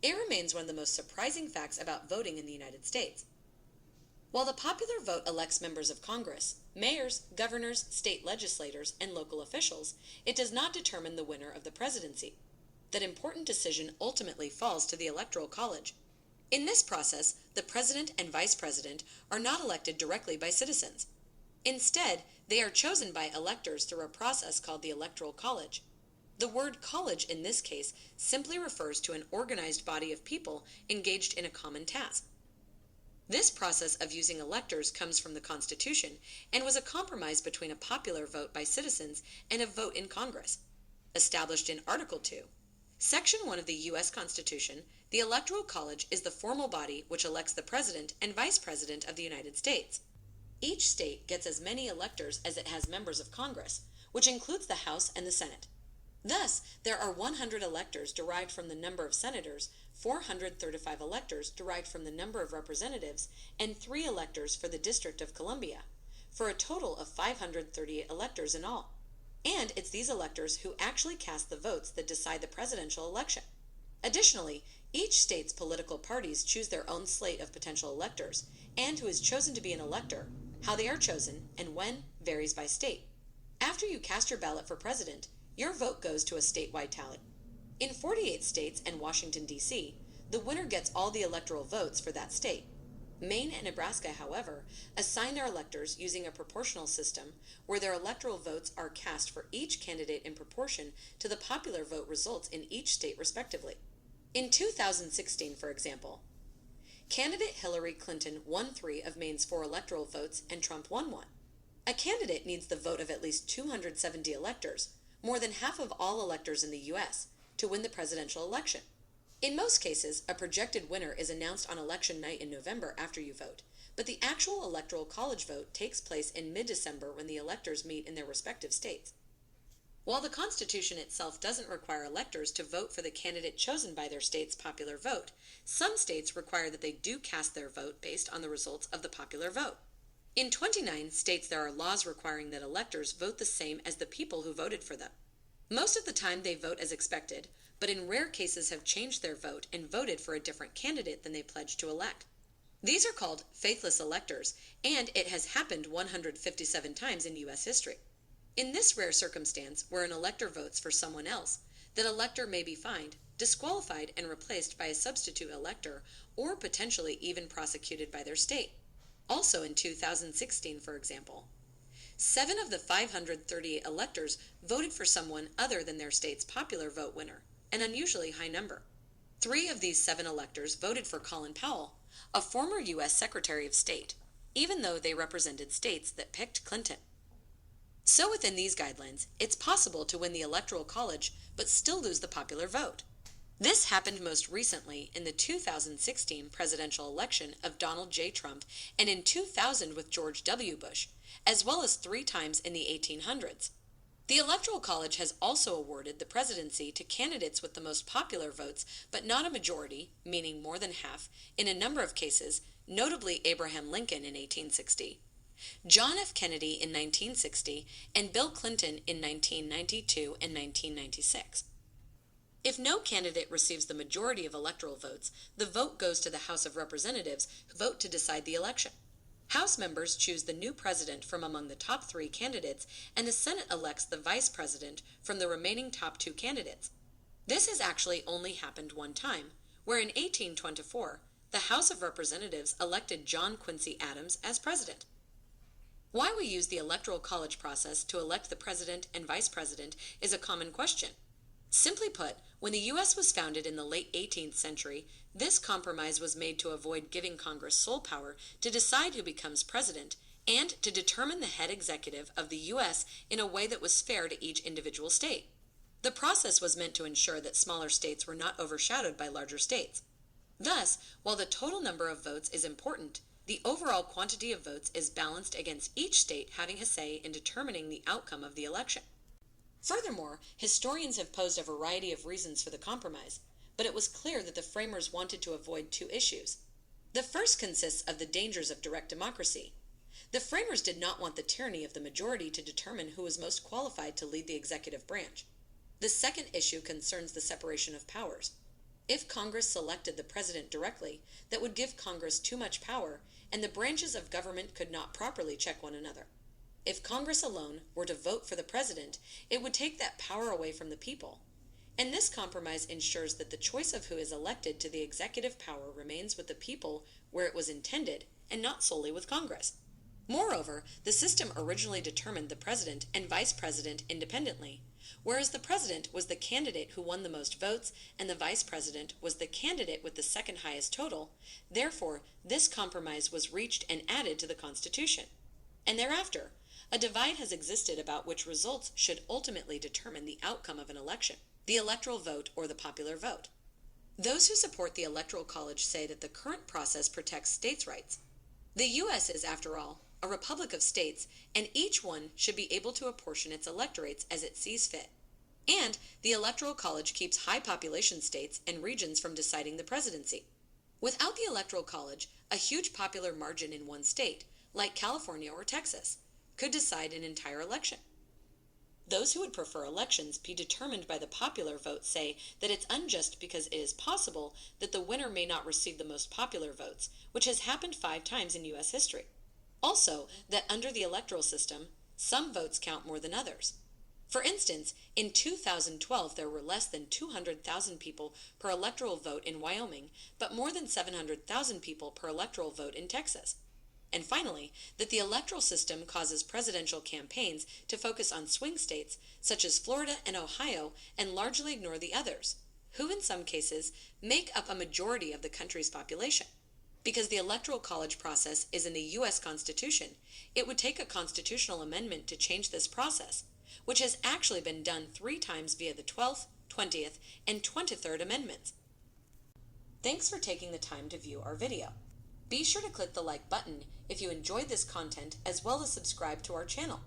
it remains one of the most surprising facts about voting in the United States. While the popular vote elects members of Congress, mayors, governors, state legislators, and local officials, it does not determine the winner of the presidency. That important decision ultimately falls to the Electoral College. In this process, the president and vice president are not elected directly by citizens. Instead, they are chosen by electors through a process called the Electoral College. The word college in this case simply refers to an organized body of people engaged in a common task. This process of using electors comes from the Constitution and was a compromise between a popular vote by citizens and a vote in Congress. Established in Article 2, Section 1 of the U.S. Constitution, the Electoral College is the formal body which elects the President and Vice President of the United States. Each state gets as many electors as it has members of Congress, which includes the House and the Senate. Thus, there are 100 electors derived from the number of senators, 435 electors derived from the number of representatives, and 3 electors for the District of Columbia, for a total of 538 electors in all. And it's these electors who actually cast the votes that decide the presidential election. Additionally, each state's political parties choose their own slate of potential electors, and who is chosen to be an elector, how they are chosen, and when varies by state. After you cast your ballot for president, your vote goes to a statewide tally. In 48 states and Washington, D.C., the winner gets all the electoral votes for that state. Maine and Nebraska, however, assign their electors using a proportional system where their electoral votes are cast for each candidate in proportion to the popular vote results in each state respectively. In 2016, for example, candidate Hillary Clinton won 3 of Maine's 4 electoral votes and Trump won 1. A candidate needs the vote of at least 270 electors, more than half of all electors in the U.S., to win the presidential election. In most cases, a projected winner is announced on election night in November after you vote, but the actual Electoral College vote takes place in mid-December when the electors meet in their respective states. While the Constitution itself doesn't require electors to vote for the candidate chosen by their state's popular vote, some states require that they do cast their vote based on the results of the popular vote. In 29 states, there are laws requiring that electors vote the same as the people who voted for them. Most of the time they vote as expected, but in rare cases have changed their vote and voted for a different candidate than they pledged to elect. These are called faithless electors, and it has happened 157 times in U.S. history. In this rare circumstance, where an elector votes for someone else, that elector may be fined, disqualified, and replaced by a substitute elector, or potentially even prosecuted by their state. Also in 2016, for example, 7 of the 538 electors voted for someone other than their state's popular vote winner, an unusually high number. 3 of these 7 electors voted for Colin Powell, a former U.S. Secretary of State, even though they represented states that picked Clinton. So within these guidelines, it's possible to win the Electoral College but still lose the popular vote. This happened most recently in the 2016 presidential election of Donald J. Trump and in 2000 with George W. Bush, as well as 3 times in the 1800s. The Electoral College has also awarded the presidency to candidates with the most popular votes, but not a majority, meaning more than half, in a number of cases, notably Abraham Lincoln in 1860, John F. Kennedy in 1960, and Bill Clinton in 1992 and 1996. If no candidate receives the majority of electoral votes, the vote goes to the House of Representatives, who vote to decide the election. House members choose the new president from among the top 3 candidates, and the Senate elects the vice president from the remaining top 2 candidates. This has actually only happened one time, where in 1824, the House of Representatives elected John Quincy Adams as president. Why we use the Electoral College process to elect the president and vice president is a common question. Simply put, when the U.S. was founded in the late 18th century, this compromise was made to avoid giving Congress sole power to decide who becomes president and to determine the head executive of the U.S. in a way that was fair to each individual state. The process was meant to ensure that smaller states were not overshadowed by larger states. Thus, while the total number of votes is important, the overall quantity of votes is balanced against each state having a say in determining the outcome of the election. Furthermore, historians have posed a variety of reasons for the compromise, but it was clear that the framers wanted to avoid 2 issues. The first consists of the dangers of direct democracy. The framers did not want the tyranny of the majority to determine who was most qualified to lead the executive branch. The second issue concerns the separation of powers. If Congress selected the president directly, that would give Congress too much power, and the branches of government could not properly check one another. If Congress alone were to vote for the president, it would take that power away from the people. And this compromise ensures that the choice of who is elected to the executive power remains with the people where it was intended, and not solely with Congress. Moreover, the system originally determined the president and vice president independently, whereas the president was the candidate who won the most votes and the vice president was the candidate with the second highest total. Therefore, this compromise was reached and added to the Constitution. And thereafter, a divide has existed about which results should ultimately determine the outcome of an election, the electoral vote or the popular vote. Those who support the Electoral College say that the current process protects states' rights. The U.S. is, after all, a republic of states, and each one should be able to apportion its electorates as it sees fit. And the Electoral College keeps high population states and regions from deciding the presidency. Without the Electoral College, a huge popular margin in one state, like California or Texas, could decide an entire election. Those who would prefer elections be determined by the popular vote say that it's unjust because it is possible that the winner may not receive the most popular votes, which has happened 5 times in U.S. history. Also, that under the electoral system, some votes count more than others. For instance, in 2012 there were less than 200,000 people per electoral vote in Wyoming, but more than 700,000 people per electoral vote in Texas. And finally, that the electoral system causes presidential campaigns to focus on swing states such as Florida and Ohio and largely ignore the others, who in some cases make up a majority of the country's population. Because the Electoral College process is in the U.S. Constitution, it would take a constitutional amendment to change this process, which has actually been done 3 times via the 12th, 20th, and 23rd Amendments. Thanks for taking the time to view our video. Be sure to click the like button if you enjoyed this content as well as subscribe to our channel.